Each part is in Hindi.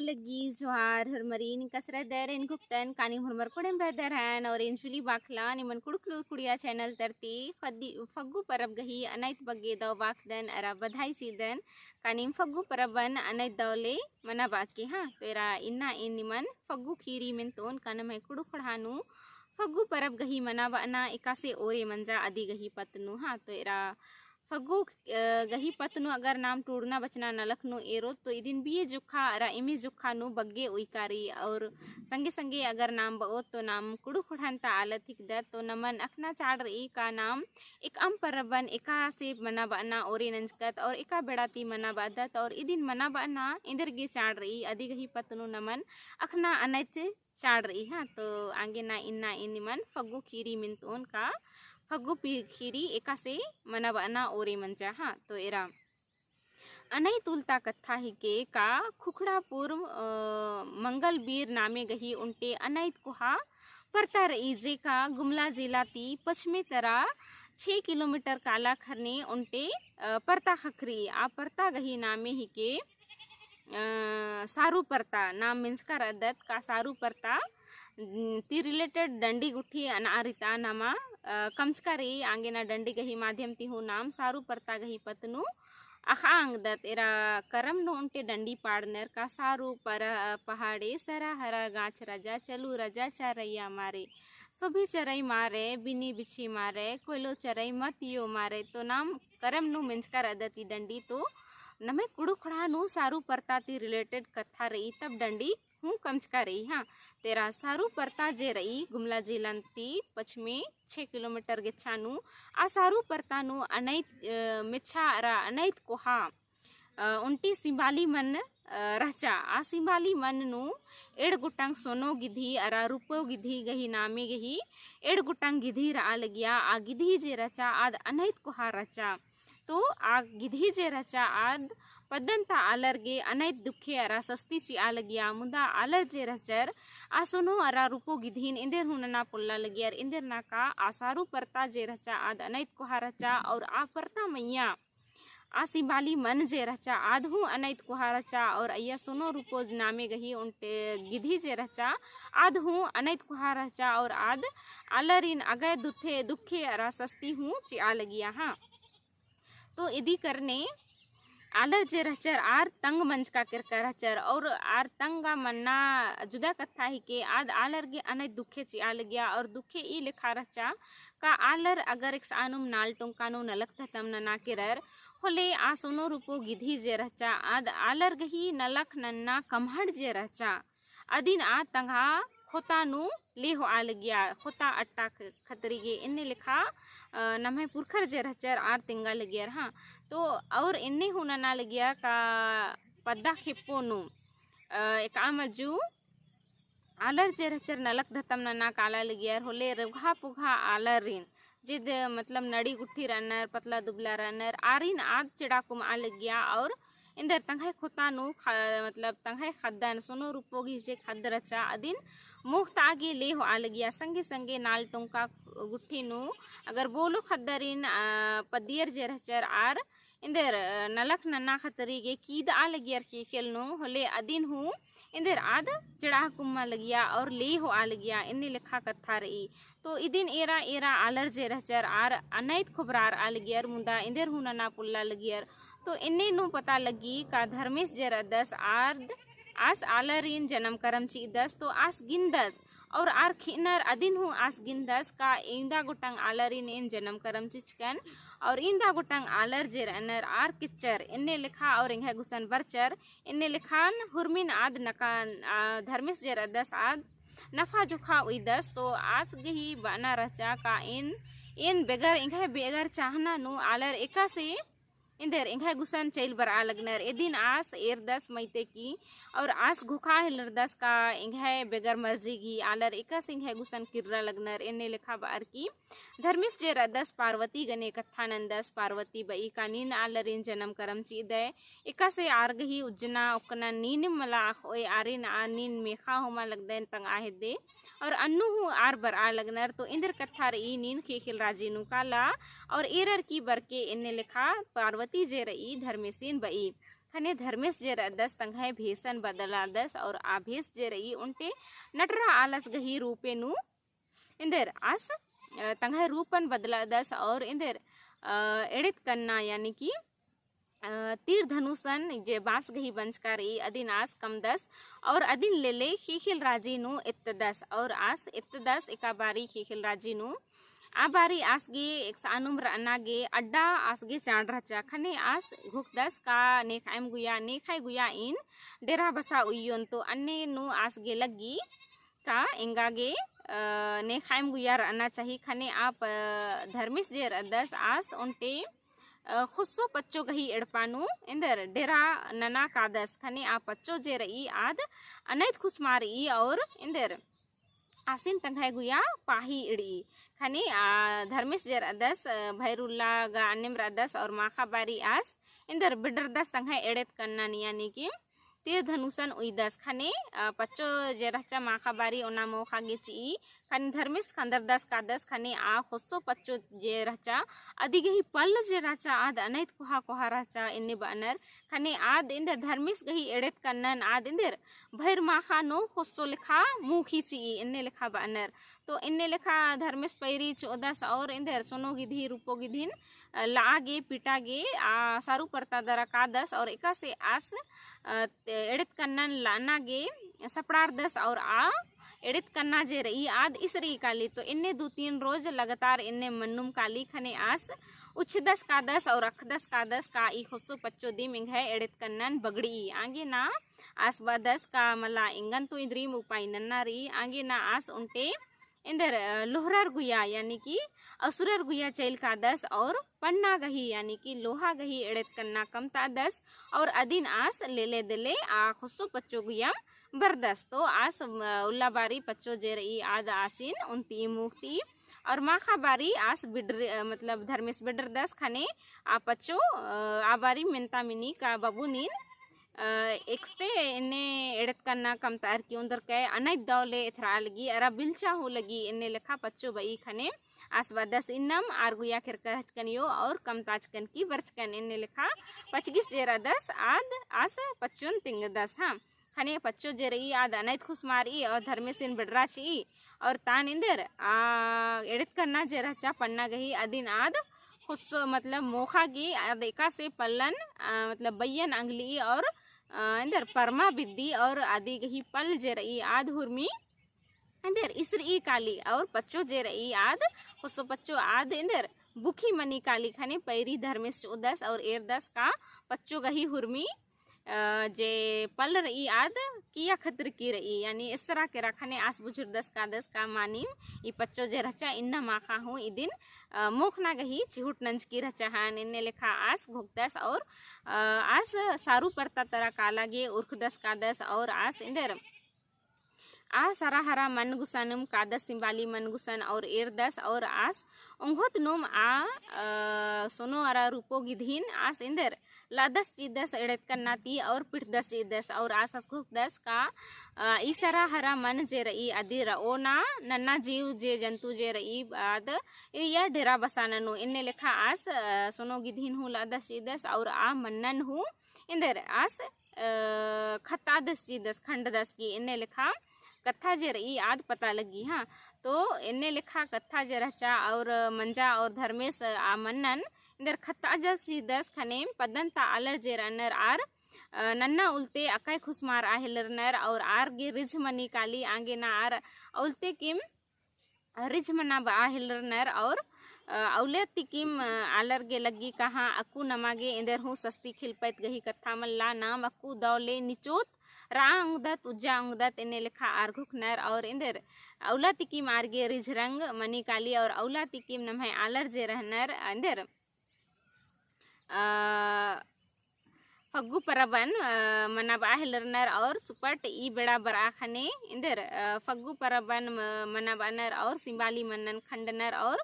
lagi Zohar Hermarin kasradar in guptan kani hormar kodem brother han और इंजुली बाखला निमन कुड़कलू कुड़िया चैनल तरती फग्गू परब गही अनैत बग्गे दव बाखदन अरा बधाई सीदन कानिम फग्गू परबन अनैत दवले मना बाकी हाँ तेरा इन्ना इन निमन फग्गू खीरी में तोन कानम है कुड़ु खड़ानु फग्गू परब गही मना बाना इकासे ओरे मंजा आदि गही पतनु हाँ तेरा फग्गू गही पतनु अगर नाम टूड़ना बचना नलखनु एरो तो इदिन भी जुखा अरा इमे जुखा नु बग्गे उइकारी और संगे संगे अगर नाम बओ तो नाम कुड़ु खुड़ानता आलत हिकदर तो नमन अखना चाड़ रही का नाम एक अम परबन एका से मना बाना ओरे नंजकत और एका बेड़ाती मना बादत और इदिन मना बाना इंदर गे चाड़ रही अधि गही पतनु नमन अखना अनैत चाड़ रही हाँ तो आगे ना इन्ना इन निमन फग्गू खीरी मिनतोन का फग्गू खीरी एका से मना बाना ओरे मंजा हाँ तो एरा अनई तुलता कथा ही के का खुखड़ापुर मंगल बीर नामे गही उनटे अनैत कुहा परता रही जे का गुमला जिला ती पश्चिमी तरह 6 किलोमीटर काला खरने उनटे परता खखरी आ परता गही नामे ही के सारू परता नाम मिंसकर अदत का सारू परता ती रिलेटेड डंडी गुठी अनारिता नामा कमचकारी आंगेना डंडी गही माध्यम ती हूँ नाम सारू परता गही पतनु अखांग दत एरा करम नो उनटे डंडी पाड़नर का सारू पर पहाड़े सरा हरा गाछ राजा चलू राजा चरैया मारे सभी चरई मारे बिनी बिछी मारे कोयलो चरई मतियो मारे तो नाम करम नो मिंचकर अदती डंडी तो नमे कुड़ु खड़ा नु सारू परता ती रिलेटेड कथा रही तब डंडी हूँ कमचका रही हाँ तेरा सारू परता जे रही गुमला जिलंती पश्चिमे 6 किलोमीटर गिच्छानु आ सारू परतानु अनैत मिच्छा अरा अनैत कोहा उनटी सिंबाली मन रहचा आ सिंबाली मन नु एड़ गुटंग सोनो गिधी अरा रुपो गिधी गही नामे गही एड़ गुटंग गिधी रा लगिया आ गिधी जे रचा आद अनैत कोहा रचा तो आ गिधी जे रचा आद पदंता आलर गे अनैत दुखे अरा सस्ती ची आ लगिया मुदा आलर जे रचर आ सुनो अरा रूपो गिधीन इंदेर हुनना पुल्ला लगियर इंदेर नाका आसारू परता जे रचा आद अनैत कोहा रचा और आ परता मैया आ सिंबाली मन जे रचा आद हूँ अनैत कोहा रचा और अय्या सुनो रूपो नामे गही उनटे गिधी जे रचा आद हूँ अनैत कोहा रचा और आद आलरिन अगय दुखे अरा सस्ती हूँ ची आ लगिया हाँ तो इदी करने आलर जे रहचर आर तंग मंच का किरकर रहचर और आर तंगा मन्ना जुदा कथा ही के आद आलर गे अनैत दुखे ची आल गया और दुखे ई लिखा रचा का आलर अगर एक आनुम नाल टोंकानो नलक तम नना किरर होले आ सोनो रूपो गिधी जे रचा आद आलर गही नलक नन्ना कमहड़ जे रचा अदिन आ तंगा खोतानु ले हो आल गया खोता अट्टा खतरी गे इन्ने लिखा नमे पुरखर जे रहचर आर तिंगा लगियर हाँ तो और इन्ने होना ना लगिया का पद्दा खिप्पोनु एक आमजू आलर जे रहचर नलक धतम नना काला लगियर होले रघा पुघा आलर रिन जिद मतलब नड़ी गुट्ठी रनर पतला दुबला रनर आरिन आद चिड़ाकुम आ लगिया और इंदर तंगाई खोतानु मतलब तंगाई खद्दन सोनो रूपो घिसे खद रचा अदिन मुख्त आगे ले हो आ लगिया संगे संगे नाल टोंका गुट्ठी नु अगर बोलो खद्दरिन पदियर जे रहचर आर इंदर नलक नन्ना खतरी गे कीद आ लगियर के खेलनु होले अदिन हूँ इंदर आद चिड़ा कुम्मा लगिया और ले हो आ लगिया इन्ने लिखा कथा रही तो इदिन एरा एरा आलर जे रहचर आर अनैत खुबरार आ लगियर मुदा इंदर हूँ नना पुल्ला लगियर तो इन्ने नु पता लगी का धर्मेश जे रदस आर्द आस आलरिन जन्म करम ची दस तो आस गिंदस और आर खिनर अदिन हूँ आस गिंदस का इंदा गुटंग आलरिन इन जन्म करम चिचकन और इंदा गुटंग आलर जे रनर आर किच्चर इन्ने लिखा और इंगे गुसन बरचर इन्ने लिखान हुरमिन आद नकान धर्मेश जे रदस आद नफा जुखा उइदस तो आज गही बना रचा का इन बेगर इंगे बेगर चाहना नु आलर एका से इंदर इंगे गुसन चैल बर आ लगनर एदिन आस एर दस मैते की और आस घुखा हिलर दस का इंगे बेगर मर्जी की आलर एका सिंह गुसन किर्रा लगनर इन्ने लिखा बार की धर्मिस जे रदस पार्वती गने कथानंदस पार्वती बई का नीन आलरिन जन्म करम ची दे एका से आरगही उज्जना उकना नीन मला ओए आरिन आ नीन मेखा होमा लगदन तंग आहे दे और अन्नु हूँ आर बर आ लगनर तो इंदर कथा रही नीन के खिल राजीनु काला और एरर की बरके इन्ने लिखा पार्वती जे रही धर्मेसिन बई खने धर्मेश जे रदस तंघाय भेसन बदलादस और आभेस जे रई उनटे नटरा आलस गही रूपेनु इंदर आस तंघाय रूपन बदलादस और इंदर एडित करना यानी कि तीर धनुषन जे बांस गही बंचकार अदिन आस कम दस और अदिन लेले खीखिल राजी नु इत्तदस और आस इत्तदस एका बारी खीखिल राजी नु आ बारी आसगे एक सानुम रनागे अड्डा आसगे चांड रचा खने आस घुक दस का नेखाइम गुया नेखाई गुया इन डेरा बसा उयन तो अन्य नु आसगे लगी का इंगागे नेखाइम गुया रना चाहिए खने आप धर्मिस जे रदस आस उनटे खुस्सो पच्चो गही एड़पानु इंदर डेरा नना कादस खने आ पच्चो जे रई आद अनैत खुशमारी और इंदर आसिन तंघाय गुया पाही इड़ी खने धर्मेश जे रदस भैरुल्ला गा अन्यम रदस और माखा बारी आस इंदर बिडर दस तंघाय एड़ेत करना यानी कि तीर धनुषन उइदस खने पच्चो जे रचा माखा बारी ओना मोखा गेची खने धर्मेश खंदर दस का दस खने आ खुस्सो पच्चो जे रचा अधिगे ही पल जे रचा आद अनैत कुहा कुहा रचा इन्ने बनर खने आद इंदर धर्मेश गही एड़ेत कन्नन आद इंदर भैर माखा नो खुस्सो लिखा मुखी ची इन्ने लिखा बनर तो इन्ने लिखा धर्मेश पैरी चौदस और इंदर सोनो गिधी रूपो गिधिन लागे पिटागे सारू परता दरा का दस और एका से आस एड़ित कन्नन लानागे सपड़ार दस और आ एड़ित कन्ना जे रही आद इसरी काली तो इन्ने 2-3 रोज लगातार इन्ने मन्नुम काली खने आस उच्च दस का दस और अख दस का दस का ई खुस्सो पच्चो दी मिंग है एड़ित कन्नन बगड़ी आगे ना आस दस का मला इंगन तो इद्रीम उपाय नन्ना रही आगे ना आस उनटे इंदर लोहरार गुया यानी कि असुरर गुया चैल का दस और पन्ना गही यानी कि लोहा गही एड़ेत कन्ना कमता दस और अदिन आस लेले दिले आ खुस्सो पच्चो गुया बरदस तो आस उल्ला बारी पच्चो जे रही आद आसिन उनती मुक्ति और माखा बारी आस बिडर मतलब धर्मेश बिडर दस खने आ पच्चो आ बारी मिनता मिनी का बबुनीन एक्सते इन्ने एड़त करना कम तार की उधर के अनैत दौले इथरा लगी अरा बिलचा हो लगी इन्ने लेखा पच्चो बई खने आसवा 10 इन्नम आरगुया किरकन और कम ताजकन की बर्चकन इन्ने लेखा 25 जेरा 10 आद आस पच्चुन तिंग 10 हाँ खने पच्चो जे रही आद अनैत खुशमारी और धर्मेश इन बिडरा ची और तान इंदर एड़त करना जे रचा पन्ना गही अदिन आद खुश मतलब मोखा गी आद एका से पल्लन मतलब बैयन अंगली और इंदर परमा बिद्दी और आदि गही पल जे रही आद हुरमी इंदर इसरी काली और पच्चो जे रही आद खुशो पच्चो आद इंदर बुखी मनी काली खने पैरी धर्मेश 14 और एर 10 का पच्चो गही हुरमी जे पल रही आद किया खतर की रही यानी इस तरह के रखने आस बुजुर्ग 10 का मानीम ई पच्चो जे रचा इन्ना माखा हूँ ई दिन मोखना गही चिहुट नंज की रचा हान इन्ने लिखा आस घुक 10 और आस सारू परता तरह काला गे उर्ख 10 का 10 और आस इंदर आ सरा हरा मन गुसनम कादस सिंबाली मन गुसन और एर 10 और आस उंघोत नुम सोनो अरा रूपो गिधीन आस इंदर ला 10 ची 10 एड़त करनाती और पिठ 10 ची 10 और आस घुक 10 का ईसरा हरा मन जे रही अधीर ओना नन्ना जीव जे जंतु जे रही बाद या डेरा बसाननु इन्ने लिखा आस सोनो गिधीन हूँ ला 10 ची 10 और आ मन्नन हूँ इंदर आस खत्ता 10 ची 10 खंड 10 की इन्ने लिखा कथा जे रही आद पता लगी हाँ तो इन्ने लिखा कथा जे रचा और मंजा और धर्मेश आ मन्नन इंदर खत्ता जी 10 खने पदन ता आलर जे रनर आर नन्ना उल्टे अकाय खुशमार आहेलर नर और आर गे रिझ मनी काली आगे ना आर उल्टे किम रिझ मना आहेलर नर और औले तिकिम आलर गे लगी कहाँ अकू नमागे इंदर हूँ सस्ती खिलपैत गही कथा मल्ला नाम अकू दौले निचोत रांगदत उज्जांगदत इन्ने लिखा आरघुक नर और इंदर औला तिकिम आरगे रिझ रंग मनी काली और औला तिकिम नम्हे आलर जे रहनर इंदर फग्गु परबन मना बाहलरनर और सुपट ई बेड़ा बरा खने इंदर फग्गु परबन मना बानर और सिंबाली मनन खंडनर और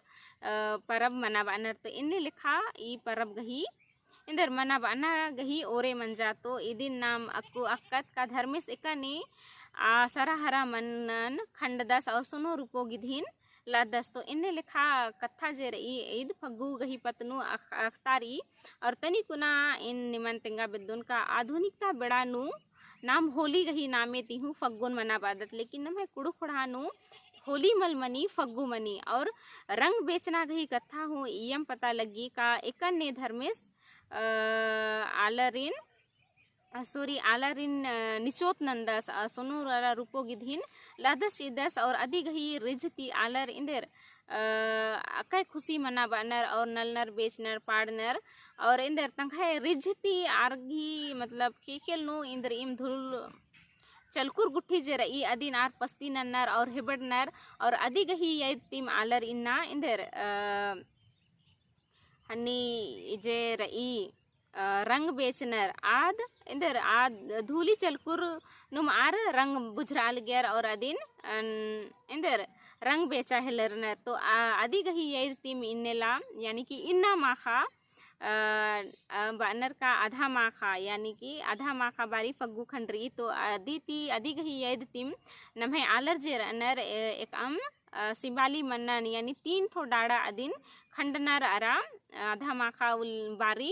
परब मना बानर तो इन्ने लिखा ई परब गही इंदर मना बाना गही ओरे मंजा तो इदिन नाम अक्कु अक्कत का धर्मेश एकने सरा हरा मनन खंड 10 और सुनो रूपो गिधीन लादस। तो इन्ने लिखा कथा जे रही ईद फग्गू गही पतनु अख्तारी और तनी कुना इन निमंतिंगा बिद्दुन का आधुनिकता बेड़ानु नाम होली गही नामे तिहु फग्गुन मना बादत, लेकिन नम कुड़ु खुड़ानु होली मल मनी फग्गू मनी और रंग बेचना गही कथा हूँ इयम पता लगी का एकन ने धर्मेश आलरिन निचोत नंदस सोनुरा रूपो गिधिन लदस इदस और अधि गही रिजती आलर इंदर अकय खुशी मना बनर और नलनर बेचनर पाड़नर और इंदर तंखाय रिजती आरगी मतलब केकेल नु इंदर इम धुल चलकुर गुट्ठी जे रई अदिन आर पस्ती नन्नर और हिबड़नर और अधि गही ये तिम आलर इन्ना इंदर हनी जे रई रंग बेचनर आद इंदर आद धूली चलकुर नुम आर रंग बुझराल गयर और अदिन इंदर रंग बेचा है लरनर। तो आदि गही ये तिम इन्नेला यानी कि इन्ना माखा बानर का आधा माखा यानी कि आधा माखा बारी फग्गू खंडरी। तो आदि गही ये तिम नम्हे आलर जे रनर एक सिंबाली मन्नन यानी 3 ठो डाड़ा अदिन खंडनर अरा आधा माखा उल बारी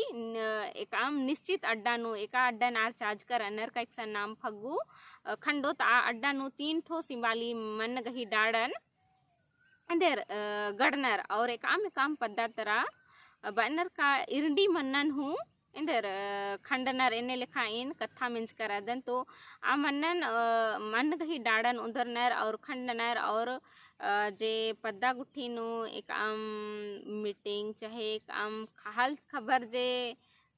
एक निश्चित अड्डा नु एका अड्डा नार चार्ज कर अनर का एक नाम फग्गू खंडो ता अड्डा नु 3 ठो सिंबाली मन गही डाड़न अंदर गड़नर और एक पद्दा तरा बनर का इरंडी मन्नन हूँ इंदर खंडनर इन्ने लिखा इन कथा मिंच कर अदन। तो आ मन्नन मन गही डाड़न उधरनर और खंडनर और जे पद्दा गुट्ठी नु एक मीटिंग चाहे एक हाल खबर जे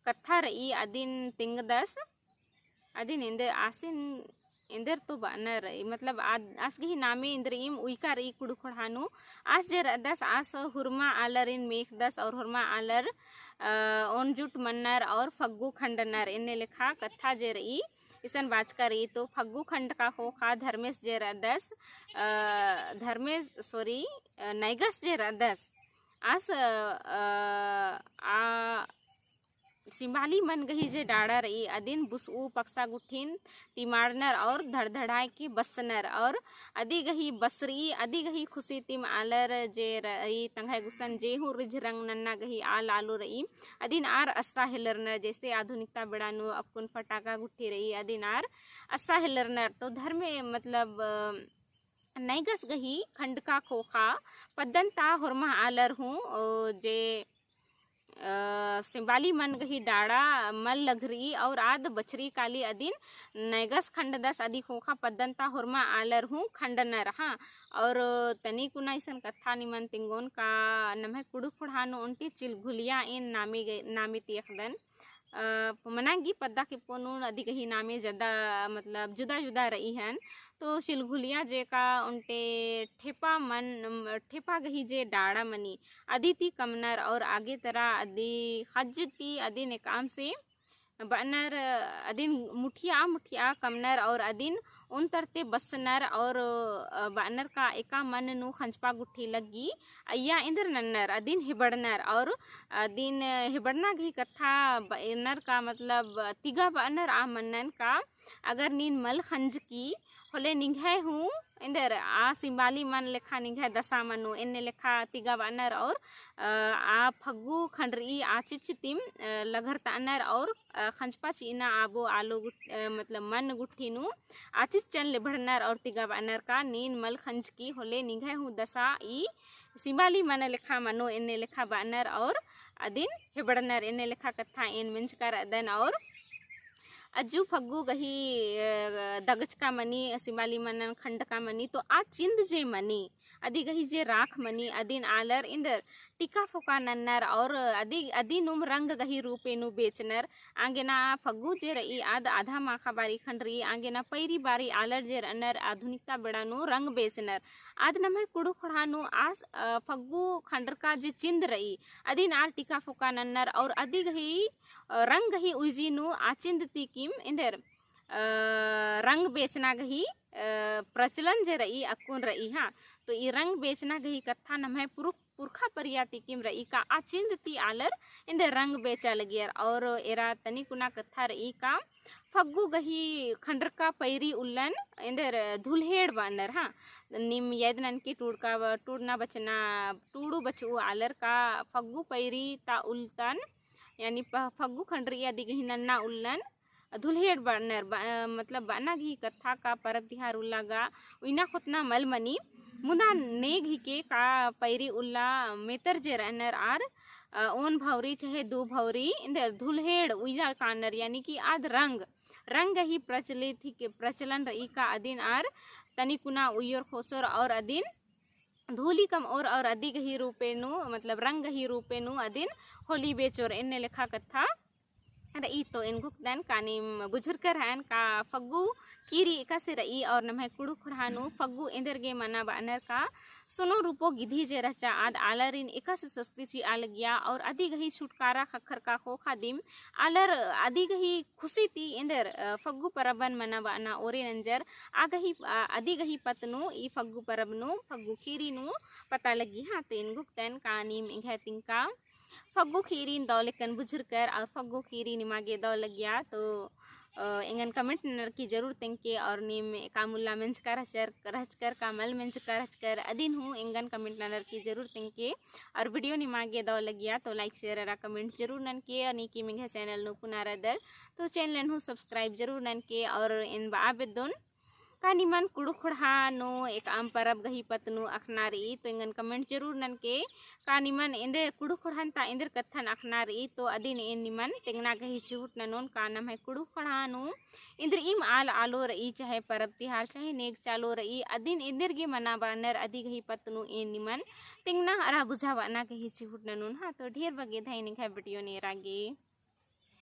कथा रही अदिन तिंग दस अदिन इंदर आसिन इंदर तो बनर मतलब आस गही नामे इंदर इम उइका रही कुड़ु खुड़ानु आस जे दस आस हुरमा आलर इन मेख दस और हुरमा आलर ओनजुट मन्नर और फग्गू खंडनर इन्ने लिखा कथा जे रही इसन बाज का रही। तो फग्गू खंड का हो खा धर्मेश जे रदस नैगस जे रदस आस सिंबाली मन गही जे डाड़ा रही अदिन बुसऊ पक्सा गुठिन तिमाड़नर और धड़धड़ाए की बसनर और अदी गही बसरी अदी गही खुशी तिम आलर जे रही तंगाई गुसन जेहू रिज रंग नन्ना गही आल आलू रही अदिन आर अस्सा हिलरनर जैसे आधुनिकता बेड़ानु अपुन फटाका गुट्ठी रही अदिन आर अस्सा हिलरनर। तो धर्म मतलब नैगस गही खंड का खोखा पद्दनता हुरमा आलर हूँ जे सिंबाली मन गही डाड़ा मल लघरी और आद बछरी काली अदिन नैगस खंड दस अधि खोखा पद्दनता हुरमा आलर हूँ खंडनर। हाँ और तनी कुना इसन कथा निमन तिंगोन का नम्हे कुड़ु खुड़ानु उनटी चिलघुलिया इन नामी तियखदन मनांगी पद्दा के पोनून अधिक ही नामे ज़्यादा मतलब जुदा जुदा रही हैं। तो सिलघुलिया जे का उनटे ठेपा गही जे डाड़ा मनी अदिति कमनर और आगे तरह अदी खजती अदिन एकाम से बनर अदिन मुठिया कमनर और अदिन उन तरते बसनर और बनर का एका मन नु खंचपा गुट्ठी लगी अय्या इंदर नन्नर अदिन हिबड़नर और अदिन हिबड़ना गही कथा बनर का मतलब तिगा बनर आ मनन का अगर नीन मल खंज की होले निघाए हूँ इंदर आ सिंबाली मन लेखा निघाए दशा मनु इन्ने लेखा तिगा बनर और आ फग्गू खंडरी आ चिचितिम लघर तानर और खंचपा चीना आबो आलो मतलब मन गुट्ठी नु आचिच चन लिभड़नर और तिगा बनर का नीन मल खंज की होले निघाए हूँ दशा ई सिंबाली मन लेखा मनु इन्ने लेखा बनर और अदिन हिबड़नर इन्ने लेखा कथा इन मिंच कर अदन और अज्जू फग्गू गही दगच का मनी सिंबाली मनन खंड का मनी। तो आ चिंद जे मनी अदी गही जे राख मनी अदिन आलर इंदर टिका फुका नन्नर और अदी नुम रंग गही रूपे नु बेचनर आगे ना फग्गू जे रही आद आधा माखा बारी खंडरी आगे ना पैरी बारी आलर जे रनर आधुनिकता बेड़ानु रंग बेचनर आद नमे कुड़ु खुड़ानु आस फग्गू खंडर का जे चिंद रही अदिन आल टिका फुका नन्नर और अदी गही रंग गही उजी नु आचिंद तिकिम इंदर रंग बेचना गही प्रचलन जे रही अकुन रही। हाँ तो ये रंग बेचना गही कथा नम्हे पुरखा परियाति किम रही का आचिंद ती आलर इंदर रंग बेचा लगियर और एरा तनी कुना कथा रही का फग्गु गही खंडरका पैरी उल्लन इंदर धुलहेड़ बानर हाँ निम यदनन की टूड़ना बचना टूड़ू बचू आलर का फग्गु पैरी ता उल्तन यानी फग्गु खंडरी आदि गही नन्ना उल्लन धुलहेड़ बानर मतलब बाना घी कथा का परब तिहार उल्लागा उइना खुतना मलमनी मुदा नेग ही के का पैरी उल्ला मेतर जे रहनर आर ओन भौरी चाहे दो भौरी इंदर धुलहेड़ उइजा कानर यानी कि आद रंग ही प्रचलित ही प्रचलन रही का अधीन आर तनिकुना उयर खोसर और अधीन धूली कम और अधिक ही रूपेनु मतलब रंग ही रूपेनु अधीन होली बेचोर इन्ने लेखा कथा रई तो इन गुक्तन कानी बुजुर्गर हन का फग्गु कीरी कसे रई और नमहे कुड़ु खुड़ानु फग्गु इंदर गे मना बानर का सुनो रूपो गिधी जे रचा आद आलरिन एकस सस्ती ची आल गया और अधिक ही छुटकारा खखर का खो खादिम आलर अधिक ही खुशी ती इंदर फग्गु परबन मना बाना ओरे नंजर आगही अधिक ही पतनु ई फग्गु परबनु फग्गु कीरी नु पता लगी हाँ तो इन गुक्तन कानी इंघे तिंका फग्गु खीरीन दौलेकन बुजुर्गर और फग्गु खीरी निमागे दौ लगिया तो इंगन कमेंट नर की जरूर तेंके और नीम कामुल्ला मंच का रहचकर कामल मंच का रहचकर अधीन हूँ इंगन कमेंट नर की जरूर तेंके और वीडियो निमागे दौ लगिया तो लाइक शेयर रा कमेंट जरूर नन के और नीकी मिंगे चैनल नु पुनारदर तो चैनल हूँ सब्सक्राइब जरूर नन के और इन बाबेदुन कानी मन कुड़ुखुड़ा नो एक आम परब गही पतनु अखनारी तो इंगन कमेंट जरूर नन के कानी मन इंदे कुड़ुखुड़ान ता इंदर कथन अखनारी तो अदिन इन निमन तेंगना गही चिहुट ननोन का नाम है कुड़ुखुड़ा नो इंदर इम आलो रही चाहे परब तिहार चाहे नेक चालो रही अदिन इंदर गे मना बानर अधि गही पतनु इन निमन तेंगना अरा बुझावा ना गही चिहुट ननोन हाँ तो ढेर बगे धाई निखा वीडियो ने रागे।